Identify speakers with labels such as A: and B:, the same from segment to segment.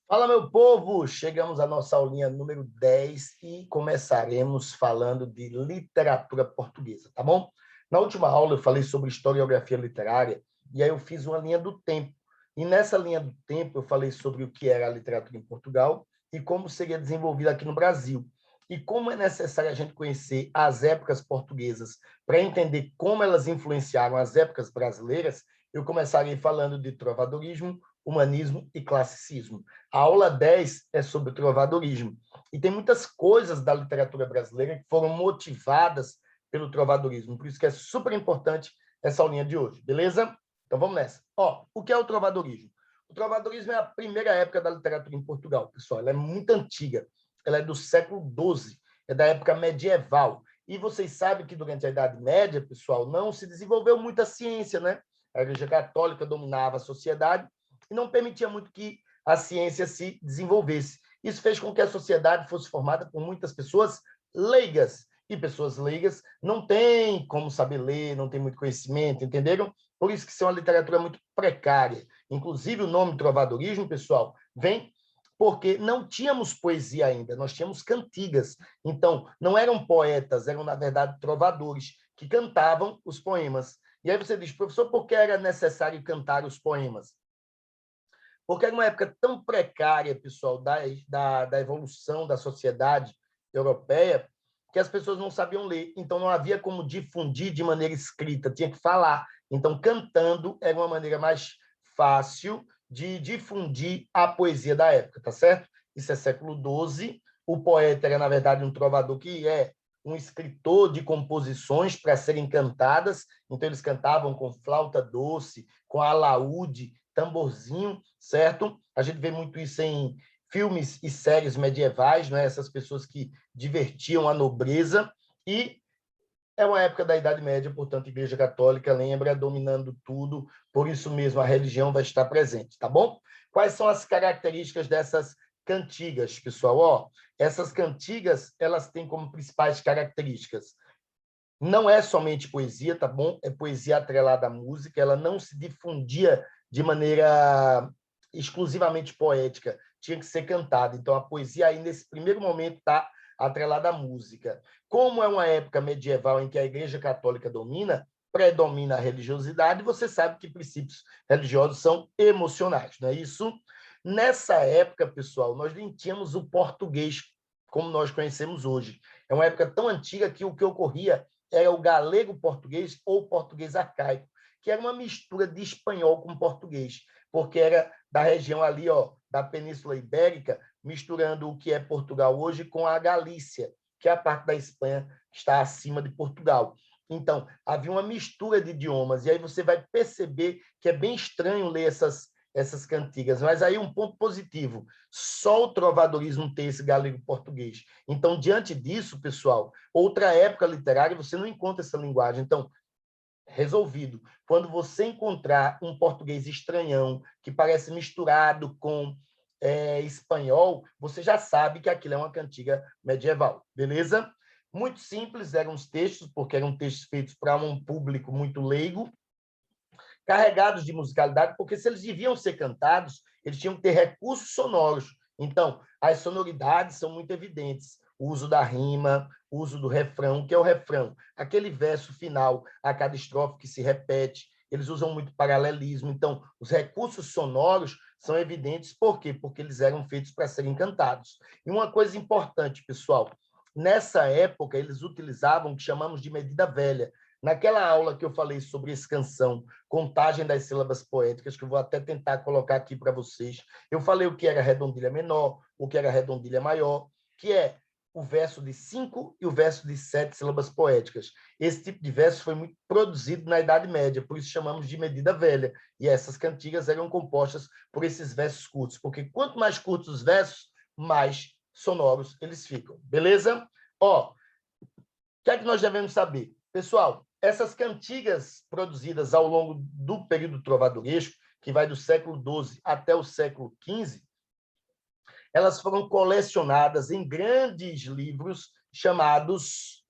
A: Fala, meu povo! Chegamos à nossa aulinha número 10 e começaremos falando de literatura portuguesa, tá bom? Na última aula eu falei sobre historiografia literária e aí eu fiz uma linha do tempo. E nessa linha do tempo eu falei sobre o que era a literatura em Portugal e como seria desenvolvida aqui no Brasil. E como é necessário a gente conhecer as épocas portuguesas para entender como elas influenciaram as épocas brasileiras, eu começarei falando de trovadorismo, humanismo e classicismo. A aula 10 é sobre o trovadorismo. E tem muitas coisas da literatura brasileira que foram motivadas pelo trovadorismo. Por isso que é super importante essa aulinha de hoje, beleza? Então vamos nessa. O que é o trovadorismo? O trovadorismo é a primeira época da literatura em Portugal, pessoal. Ela é muito antiga. Ela é do século XII, é da época medieval. E vocês sabem que durante a Idade Média, pessoal, não se desenvolveu muita ciência, né? A Igreja Católica dominava a sociedade e não permitia muito que a ciência se desenvolvesse. Isso fez com que a sociedade fosse formada por muitas pessoas leigas. E pessoas leigas não têm como saber ler, não têm muito conhecimento, entenderam? Por isso que isso é uma literatura muito precária. Inclusive, o nome trovadorismo, pessoal, vem porque não tínhamos poesia ainda, nós tínhamos cantigas. Então, não eram poetas, eram, na verdade, trovadores, que cantavam os poemas. E aí você diz, professor, por que era necessário cantar os poemas? Porque era uma época tão precária, pessoal, da evolução da sociedade europeia, que as pessoas não sabiam ler. Então, não havia como difundir de maneira escrita, tinha que falar. Então, cantando era uma maneira mais fácil de difundir a poesia da época, tá certo? Isso é século XII. O poeta era, na verdade, um trovador que é um escritor de composições para serem cantadas. Então, eles cantavam com flauta doce, com alaúde, tamborzinho, certo? A gente vê muito isso em filmes e séries medievais, né? Essas pessoas que divertiam a nobreza, e é uma época da Idade Média, portanto, a Igreja Católica lembra, dominando tudo, por isso mesmo a religião vai estar presente, tá bom? Quais são as características dessas cantigas, pessoal? Essas cantigas, elas têm como principais características: não é somente poesia, tá bom? É poesia atrelada à música, ela não se difundia de maneira exclusivamente poética, tinha que ser cantada. Então, a poesia aí, nesse primeiro momento, está atrelada à música. Como é uma época medieval em que a Igreja Católica domina, predomina a religiosidade, você sabe que princípios religiosos são emocionais, não é isso? Nessa época, pessoal, nós nem tínhamos o português como nós conhecemos hoje. É uma época tão antiga que o que ocorria era o galego-português ou português arcaico, que era uma mistura de espanhol com português, porque era da região ali, da Península Ibérica, misturando o que é Portugal hoje com a Galícia, que é a parte da Espanha que está acima de Portugal. Então, havia uma mistura de idiomas, e aí você vai perceber que é bem estranho ler essas cantigas. Mas aí um ponto positivo, só o trovadorismo tem esse galego português. Então, diante disso, pessoal, outra época literária, você não encontra essa linguagem. Então, resolvido. Quando você encontrar um português estranhão, que parece misturado com espanhol, você já sabe que aquilo é uma cantiga medieval, beleza? Muito simples, eram os textos, porque eram textos feitos para um público muito leigo, carregados de musicalidade, porque se eles deviam ser cantados, eles tinham que ter recursos sonoros. Então, as sonoridades são muito evidentes. O uso da rima, o uso do refrão, que é o refrão, aquele verso final a cada estrofe que se repete. Eles usam muito paralelismo. Então, os recursos sonoros são evidentes. Por quê? Porque eles eram feitos para serem cantados. E uma coisa importante, pessoal, nessa época, eles utilizavam o que chamamos de medida velha. Naquela aula que eu falei sobre escansão, contagem das sílabas poéticas, que eu vou até tentar colocar aqui para vocês, eu falei o que era redondilha menor, o que era redondilha maior, que é o verso de 5 e o verso de 7 sílabas poéticas. Esse tipo de verso foi muito produzido na Idade Média, por isso chamamos de medida velha. E essas cantigas eram compostas por esses versos curtos, porque quanto mais curtos os versos, mais sonoros eles ficam. Beleza? O que é que nós devemos saber? Pessoal, essas cantigas produzidas ao longo do período trovadoresco, que vai do século XII até o século XV, elas foram colecionadas em grandes livros chamados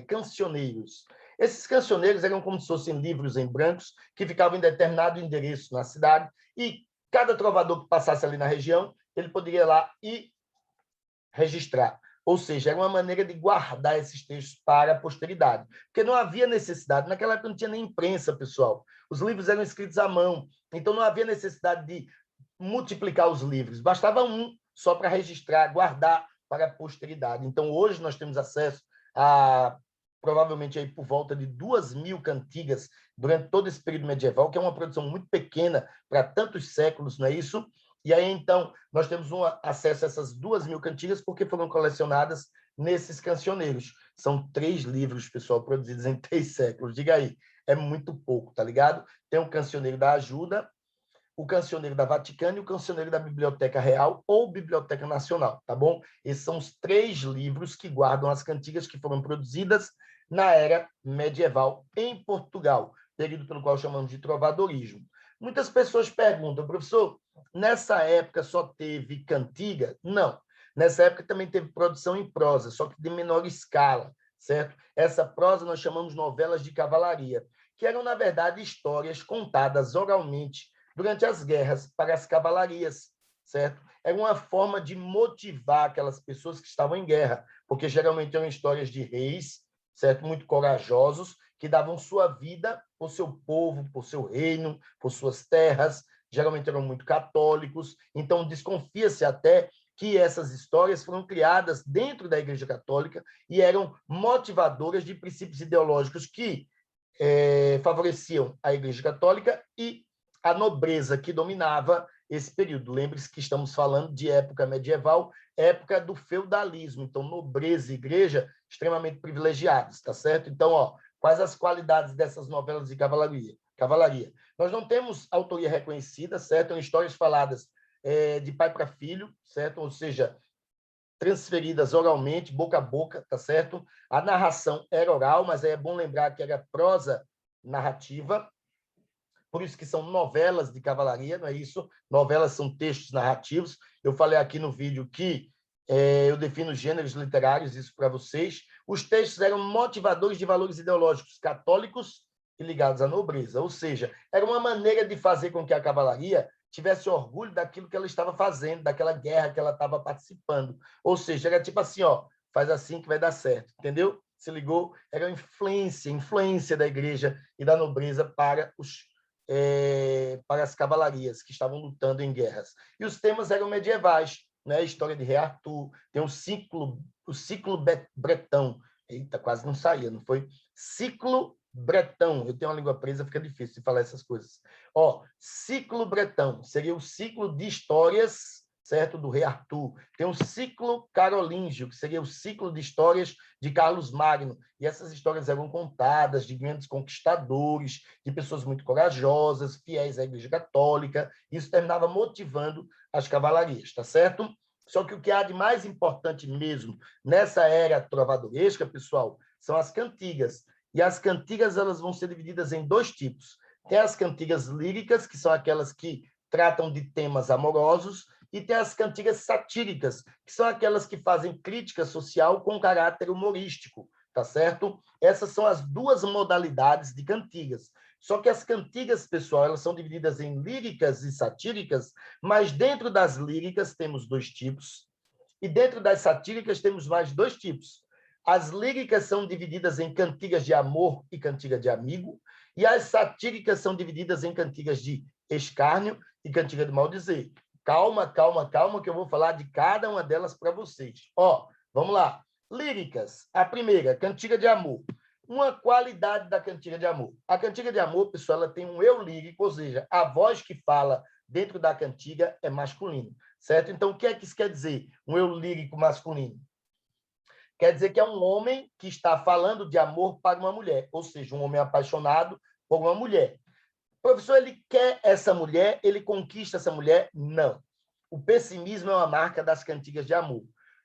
A: cancioneiros. Esses cancioneiros eram como se fossem livros em brancos que ficavam em determinado endereço na cidade, e cada trovador que passasse ali na região ele poderia ir lá e registrar. Ou seja, era uma maneira de guardar esses textos para a posteridade. Porque não havia necessidade. Naquela época não tinha nem imprensa, pessoal. Os livros eram escritos à mão. Então não havia necessidade de multiplicar os livros. Bastava um só para registrar, guardar para a posteridade. Então hoje nós temos acesso a provavelmente aí por volta de 2.000 cantigas durante todo esse período medieval, que é uma produção muito pequena para tantos séculos, não é isso? E aí, então, nós temos acesso a essas 2.000 cantigas porque foram colecionadas nesses cancioneiros. São 3 livros, pessoal, produzidos em 3 séculos. Diga aí, é muito pouco, tá ligado? Tem o Cancioneiro da Ajuda, o Cancioneiro da Vaticana e o Cancioneiro da Biblioteca Real ou Biblioteca Nacional, tá bom? Esses são os 3 livros que guardam as cantigas que foram produzidas na era medieval em Portugal, período pelo qual chamamos de trovadorismo. Muitas pessoas perguntam, professor, nessa época só teve cantiga? Não. Nessa época também teve produção em prosa, só que de menor escala, certo? Essa prosa nós chamamos novelas de cavalaria, que eram, na verdade, histórias contadas oralmente durante as guerras para as cavalarias, certo? Era uma forma de motivar aquelas pessoas que estavam em guerra, porque geralmente eram histórias de reis, certo? Muito corajosos, que davam sua vida por seu povo, por seu reino, por suas terras, geralmente eram muito católicos, então desconfia-se até que essas histórias foram criadas dentro da Igreja Católica e eram motivadoras de princípios ideológicos que favoreciam a Igreja Católica e a nobreza que dominava esse período. Lembre-se que estamos falando de época medieval, época do feudalismo, então nobreza e igreja extremamente privilegiados, tá certo? Então, ó, quais as qualidades dessas novelas de cavalaria? Nós não temos autoria reconhecida, certo? São histórias faladas de pai para filho, certo? Ou seja, transferidas oralmente, boca a boca, tá certo? A narração era oral, mas aí é bom lembrar que era prosa narrativa, por isso que são novelas de cavalaria, não é isso? Novelas são textos narrativos. Eu falei aqui no vídeo que eu defino gêneros literários, isso para vocês. Os textos eram motivadores de valores ideológicos católicos e ligados à nobreza, ou seja, era uma maneira de fazer com que a cavalaria tivesse orgulho daquilo que ela estava fazendo, daquela guerra que ela estava participando. Ou seja, era tipo assim, ó, faz assim que vai dar certo, entendeu? Se ligou? Era influência da igreja e da nobreza para as cavalarias que estavam lutando em guerras. E os temas eram medievais, né? A história de Rei Arthur, tem o ciclo bretão. Eita, quase não saía, não foi? Ciclo bretão. Eu tenho uma língua presa, fica difícil de falar essas coisas. Ó, ciclo bretão seria o ciclo de histórias, certo, do Rei Arthur. Tem o ciclo carolíngio, que seria o ciclo de histórias de Carlos Magno. E essas histórias eram contadas de grandes conquistadores, de pessoas muito corajosas, fiéis à Igreja Católica. Isso terminava motivando as cavalarias, tá certo? Só que o que há de mais importante mesmo nessa era trovadoresca, pessoal, são as cantigas. E as cantigas elas vão ser divididas em 2 tipos. Tem as cantigas líricas, que são aquelas que tratam de temas amorosos, e tem as cantigas satíricas, que são aquelas que fazem crítica social com caráter humorístico, tá certo? Essas são as 2 modalidades de cantigas. Só que as cantigas, pessoal, elas são divididas em líricas e satíricas, mas dentro das líricas temos 2 tipos, e dentro das satíricas temos mais 2 tipos. As líricas são divididas em cantigas de amor e cantiga de amigo, e as satíricas são divididas em cantigas de escárnio e cantiga de maldizer. Calma, calma, calma, que eu vou falar de cada uma delas para vocês. Ó, vamos lá. Líricas. A primeira, cantiga de amor. Uma qualidade da cantiga de amor. A cantiga de amor, pessoal, ela tem um eu lírico, ou seja, a voz que fala dentro da cantiga é masculino, certo? Então, o que é que isso quer dizer? Um eu lírico masculino. Quer dizer que é um homem que está falando de amor para uma mulher, ou seja, um homem apaixonado por uma mulher. O professor, ele quer essa mulher, ele conquista essa mulher? Não. O pessimismo é uma marca das cantigas de amor.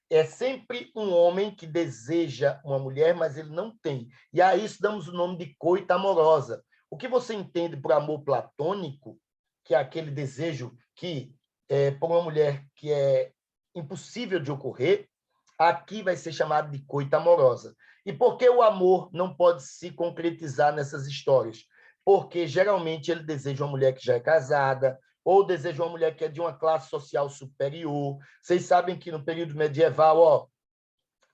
A: É sempre um homem que deseja uma mulher, mas ele não tem. E a isso damos o nome de coita amorosa. O que você entende por amor platônico, que é aquele desejo que por uma mulher que é impossível de ocorrer, aqui vai ser chamado de coita amorosa. E por que o amor não pode se concretizar nessas histórias? Porque geralmente ele deseja uma mulher que já é casada, ou deseja uma mulher que é de uma classe social superior. Vocês sabem que no período medieval, ó,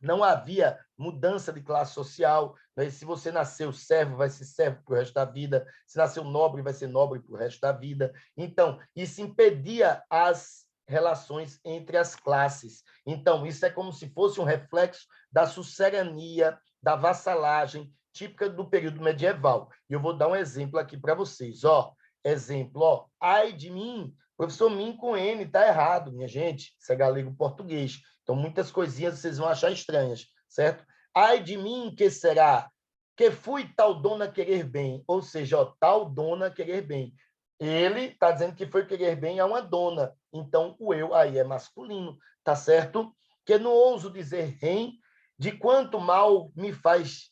A: não havia mudança de classe social. Né? Se você nasceu servo, vai ser servo para o resto da vida. Se nasceu nobre, vai ser nobre para o resto da vida. Então, isso impedia as relações entre as classes. Então, isso é como se fosse um reflexo da sucerania, da vassalagem, típica do período medieval. E eu vou dar um exemplo aqui para vocês. Ó, exemplo, ó, ai de mim, professor Min com N, está errado, minha gente. Isso é galego-português. Então, muitas coisinhas vocês vão achar estranhas, certo? Ai de mim, que será? Que fui tal dona querer bem. Ou seja, ó, tal dona querer bem. Ele está dizendo que foi querer bem a uma dona. Então, o eu aí é masculino, tá certo? Que não ouso dizer rem, de quanto mal me faz,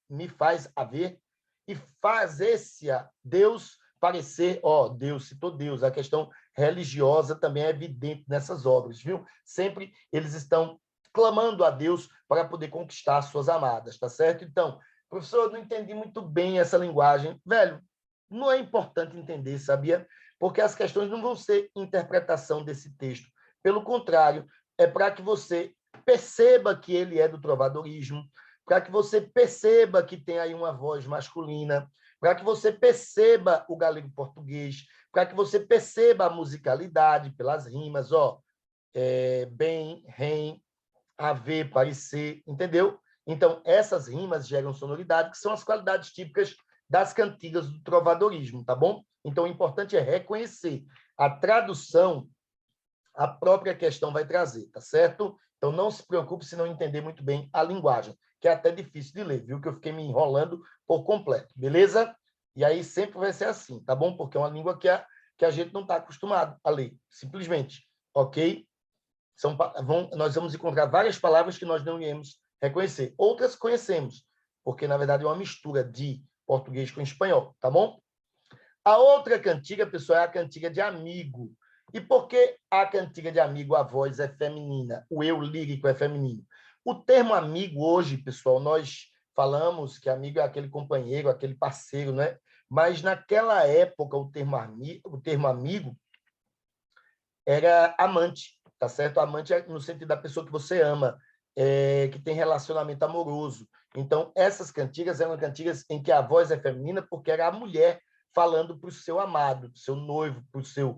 A: me faz haver, e fazer-se-a Deus parecer, ó, Deus, citou Deus, a questão religiosa também é evidente nessas obras, viu? Sempre eles estão clamando a Deus para poder conquistar suas amadas, tá certo? Então, professor, eu não entendi muito bem essa linguagem. Velho, não é importante entender, sabia? Porque as questões não vão ser interpretação desse texto. Pelo contrário, é para que você perceba que ele é do trovadorismo, para que você perceba que tem aí uma voz masculina, para que você perceba o galego português, para que você perceba a musicalidade pelas rimas, ó, bem, rem, haver, parecer, entendeu? Então, essas rimas geram sonoridade, que são as qualidades típicas das cantigas do trovadorismo, tá bom? Então, o importante é reconhecer. A tradução, a própria questão vai trazer, tá certo? Então, não se preocupe se não entender muito bem a linguagem, que é até difícil de ler, viu? Que eu fiquei me enrolando por completo, beleza? E aí sempre vai ser assim, tá bom? Porque é uma língua que a gente não está acostumado a ler, simplesmente, ok? Nós vamos encontrar várias palavras que nós não iremos reconhecer. Outras conhecemos, porque, na verdade, é uma mistura de português com espanhol, tá bom? A outra cantiga, pessoal, é a cantiga de amigo. E por que a cantiga de amigo, a voz é feminina, o eu lírico é feminino? O termo amigo hoje, pessoal, nós falamos que amigo é aquele companheiro, aquele parceiro, né? Mas naquela época o termo amigo era amante, tá certo? Amante é no sentido da pessoa que você ama, que tem relacionamento amoroso. Então, essas cantigas eram cantigas em que a voz é feminina porque era a mulher falando para o seu amado, para o seu noivo, para o seu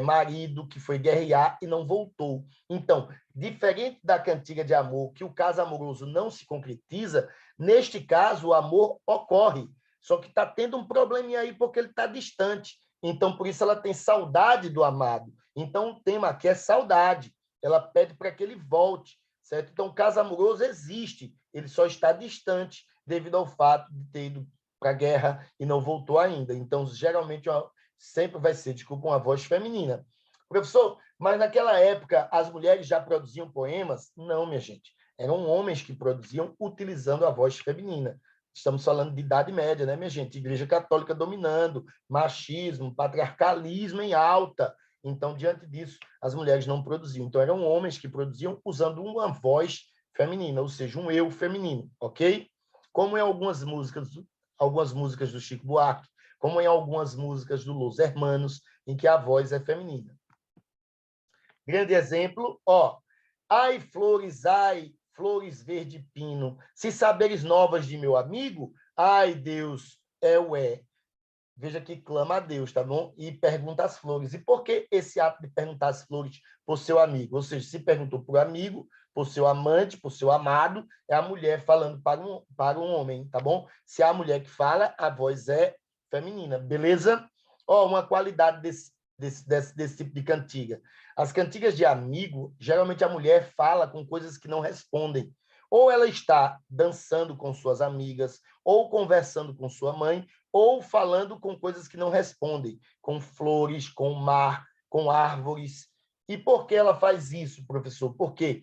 A: marido que foi guerrear e não voltou. Então, diferente da cantiga de amor, que o caso amoroso não se concretiza, neste caso o amor ocorre, só que está tendo um probleminha aí porque ele está distante. Então, por isso ela tem saudade do amado. Então, o tema aqui é saudade. Ela pede para que ele volte, certo? Então, o caso amoroso existe, ele só está distante devido ao fato de ter ido para a guerra e não voltou ainda. Então, geralmente, sempre vai ser, desculpa, uma voz feminina. Professor, mas naquela época as mulheres já produziam poemas? Não, minha gente. Eram homens que produziam utilizando a voz feminina. Estamos falando de Idade Média, né, minha gente? Igreja Católica dominando, machismo, patriarcalismo em alta. Então, diante disso, as mulheres não produziam. Então, eram homens que produziam usando uma voz feminina, ou seja, um eu feminino, ok? Como em algumas músicas do Chico Buarque, como em algumas músicas do Los Hermanos, em que a voz é feminina. Grande exemplo, ó. Ai, flores verde pino, se saberes novas de meu amigo, ai, Deus, é o é. Veja que clama a Deus, tá bom? E pergunta às flores. E por que esse ato de perguntar às flores por seu amigo? Ou seja, se perguntou por amigo, por seu amante, por seu amado, é a mulher falando para um homem, tá bom? Se é a mulher que fala, a voz é feminina, beleza? Ó, uma qualidade desse tipo de cantiga. As cantigas de amigo, geralmente a mulher fala com coisas que não respondem. Ou ela está dançando com suas amigas, ou conversando com sua mãe, ou falando com coisas que não respondem, com flores, com mar, com árvores. E por que ela faz isso, professor? Porque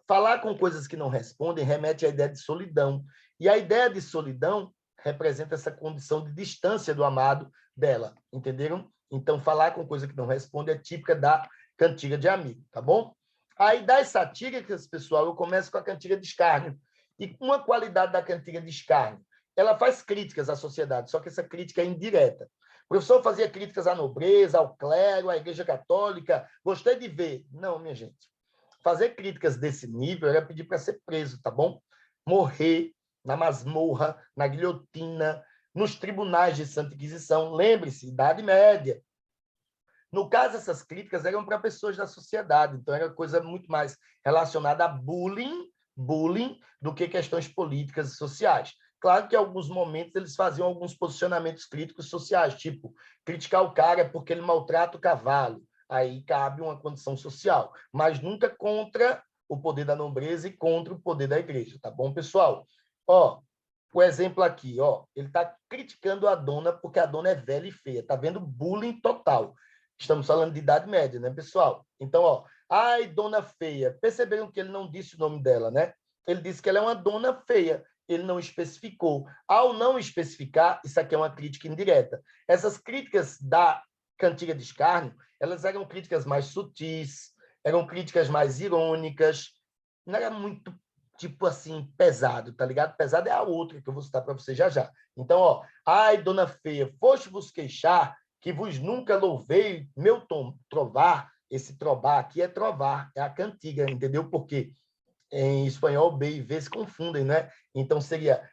A: falar com coisas que não respondem remete à ideia de solidão. E a ideia de solidão representa essa condição de distância do amado dela, entenderam? Então, falar com coisa que não responde é típica da cantiga de amigo, tá bom? Aí, das satíricas, pessoal, eu começo com a cantiga de escárnio. E uma qualidade da cantiga de escárnio, ela faz críticas à sociedade, só que essa crítica é indireta. O professor fazia críticas à nobreza, ao clero, à Igreja Católica. Gostei de ver. Não, minha gente. Fazer críticas desse nível era pedir para ser preso, tá bom? Morrer na masmorra, na guilhotina, nos tribunais de Santa Inquisição. Lembre-se, Idade Média. No caso, essas críticas eram para pessoas da sociedade, então era coisa muito mais relacionada a bullying do que questões políticas e sociais. Claro que em alguns momentos eles faziam alguns posicionamentos críticos sociais, tipo criticar o cara porque ele maltrata o cavalo, aí cabe uma condição social, mas nunca contra o poder da nobreza e contra o poder da igreja, tá bom, pessoal? Ó, o exemplo aqui, ó, ele está criticando a dona porque a dona é velha e feia, tá vendo? Bullying total. Estamos falando de Idade Média, né, pessoal? Então, ó, ai, dona feia. Perceberam que ele não disse o nome dela, né? Ele disse que ela é uma dona feia. Ele não especificou. Ao não especificar, isso aqui é uma crítica indireta. Essas críticas da cantiga de escárnio, elas eram críticas mais sutis, eram críticas mais irônicas, não era muito, tipo assim, pesado, tá ligado? Pesado é a outra que eu vou citar para você já já. Então, ó, ai, dona feia, foste vos queixar que vos nunca louvei meu trovar, esse trovar aqui é trovar, é a cantiga, entendeu? Porque em espanhol B e V se confundem, né? Então seria,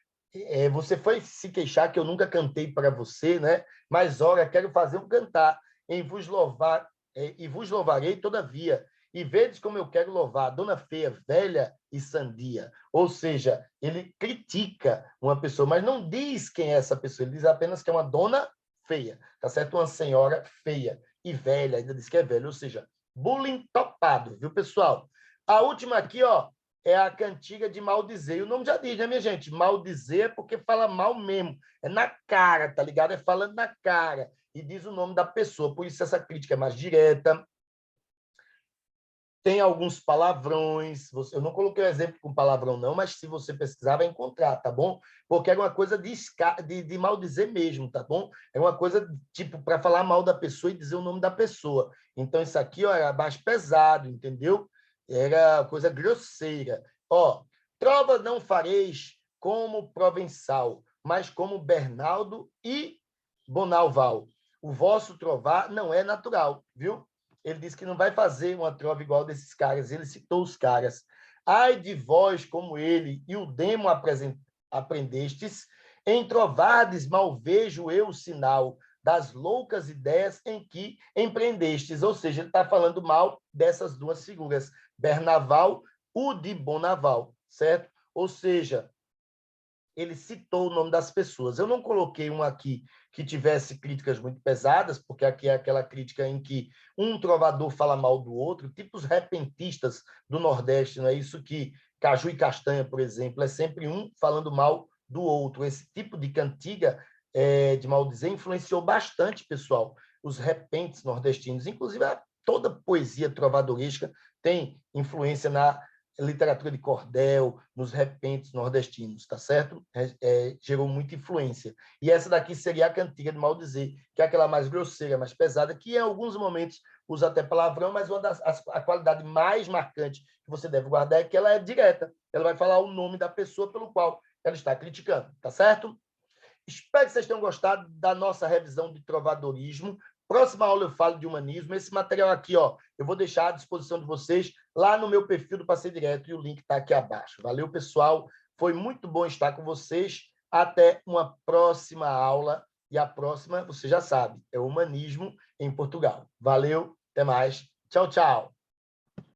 A: você foi se queixar que eu nunca cantei para você, né? Mas ora, quero fazer um cantar em vos louvar, e vos louvarei todavia. E vedes como eu quero louvar a dona feia, velha e sandia. Ou seja, ele critica uma pessoa, mas não diz quem é essa pessoa, ele diz apenas que é uma dona feia, tá certo? Uma senhora feia e velha, ainda diz que é velha, ou seja, bullying topado, viu, pessoal? A última aqui, ó, é a cantiga de maldizer. E o nome já diz, né, minha gente? Maldizer é porque fala mal mesmo. É na cara, tá ligado? É falando na cara. E diz o nome da pessoa. Por isso essa crítica é mais direta. Tem alguns palavrões. Eu não coloquei o exemplo com palavrão, não, mas se você pesquisar, vai encontrar, tá bom? Porque é uma coisa de maldizer mesmo, tá bom? É uma coisa, tipo, para falar mal da pessoa e dizer o nome da pessoa. Então, isso aqui, ó, era mais pesado, entendeu? Era coisa grosseira. Ó, trova não fareis como Provençal, mas como Bernaldo e Bonalval. O vosso trovar não é natural, viu? Ele disse que não vai fazer uma trova igual desses caras. Ele citou os caras. Ai de vós como ele e o demo aprendestes, em trovardes mal vejo eu o sinal das loucas ideias em que empreendestes. Ou seja, ele está falando mal dessas duas figuras, Bernaval, o de Bonaval, certo? Ou seja, ele citou o nome das pessoas. Eu não coloquei um aqui que tivesse críticas muito pesadas, porque aqui é aquela crítica em que um trovador fala mal do outro, tipo os repentistas do Nordeste, não é isso que Caju e Castanha, por exemplo, é sempre um falando mal do outro. Esse tipo de cantiga de maldizer influenciou bastante, pessoal, os repentes nordestinos, inclusive toda poesia trovadoresca tem influência na literatura de cordel, nos repentes nordestinos, tá certo? Gerou muita influência. E essa daqui seria a cantiga de maldizer, que é aquela mais grosseira, mais pesada, que em alguns momentos usa até palavrão, mas a qualidade mais marcante que você deve guardar é que ela é direta. Ela vai falar o nome da pessoa pelo qual ela está criticando, tá certo? Espero que vocês tenham gostado da nossa revisão de trovadorismo. Próxima aula eu falo de humanismo. Esse material aqui, ó, eu vou deixar à disposição de vocês lá no meu perfil do Passeio Direto e o link está aqui abaixo. Valeu, pessoal. Foi muito bom estar com vocês. Até uma próxima aula. E a próxima, você já sabe, é Humanismo em Portugal. Valeu, até mais. Tchau, tchau.